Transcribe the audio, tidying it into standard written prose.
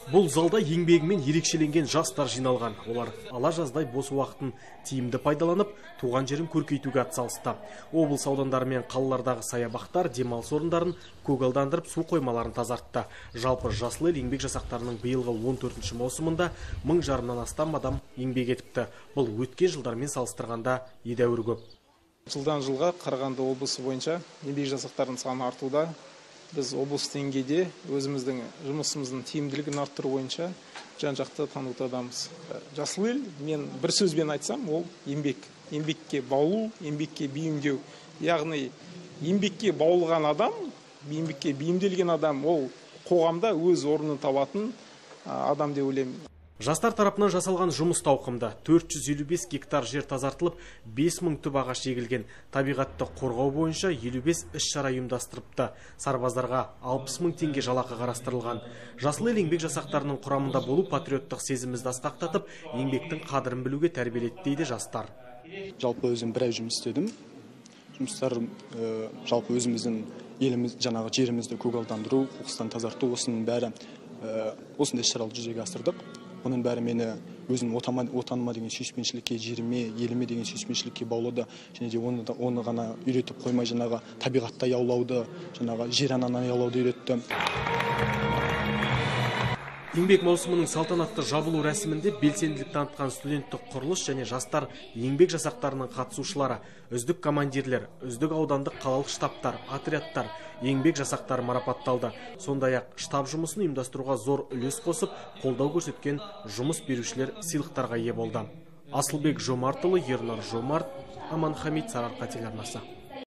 Бұл залда еңбегімен ерекшеленген жастар жиналған. Олар ала жаздай бос уақытын тиімді пайдаланып, туған жерін көркейтуге атсалысты. Облыс аудандары мен қалалардағы саябақтар, демалыс орындарын көгалдандырып, су қоймаларын тазартты. Жалпы Жасыл ел еңбек жасақтарының биылғы 14-ші маусымында 1000-жарымнан астам адам еңбек етіпті. Бұл өткен жылдармен салыстырғанда едәуір көп. Жылдан жылға Қарағанды облысы бойынша еңбек жасақтарының саны артуда. Біз облыс деңгейде өзіміздің жұмысымыздың тиімділігін арттыру бойынша жан-жақты танытудамыз. Жасыл ел, мен бір сөзбен айтсам, ол еңбек. Еңбекке баулу, еңбекке бейімдеу. Яғни еңбекке баулған адам, еңбекке бейімделген адам, ол қоғамда өз орнын табатын адам деп ойлаймын. Жастар тарапынан жасалған жұмыс тауқымды. 455 гектар жер тазартылып, 5000 түп ағаш егілген. Табиғатты қорғау бойынша 55 іс-шара ұйымдастырыпты. Сарбаздарға 60 000 теңге жалақы қарастырылған. Жасыл ел еңбек жасақтарының құрамында болу патриоттық сезімімізді асқақтатып, еңбектің қадірін білуге тәрбиеледі дейді жастар. Жалпы өзім бір ай жұмыс істедім. Жұмыстар жалпы өзіміздің еліміз, жаңағы жерімізді көгалдандыру, қоқыстан тазарту, осының бәрі осындай іс-шараларды жүзеге асырдық. Оның бәрі мені өзім отаныма деген сүйіспеншілікке, жеріме, еліме деген сүйіспеншілікке баулады. Және де оны ғана үйретіп қоймай, жаңағы табиғатта аулауды, жаңағы жер ананы аулауды үйретті. Еңбек маусымының салтанатты жабылу рәсімінде белсенділік танытқан студенттік құрылыс және жастар еңбек жасақтарының қатысушылары, үздік командирлер, үздік аудандық қалалық штабтар, отрядтар, еңбек жасақтары марапатталды. Сондай-ақ штаб жұмысын ұйымдастыруға зор үлес қосып, қолдау көрсеткен жұмыс берушілер сыйлықтарға ие болды. Асылбек Жомартұлы, Ернар Жомарт, Аманхамид, Сарыарқа телеарнасы.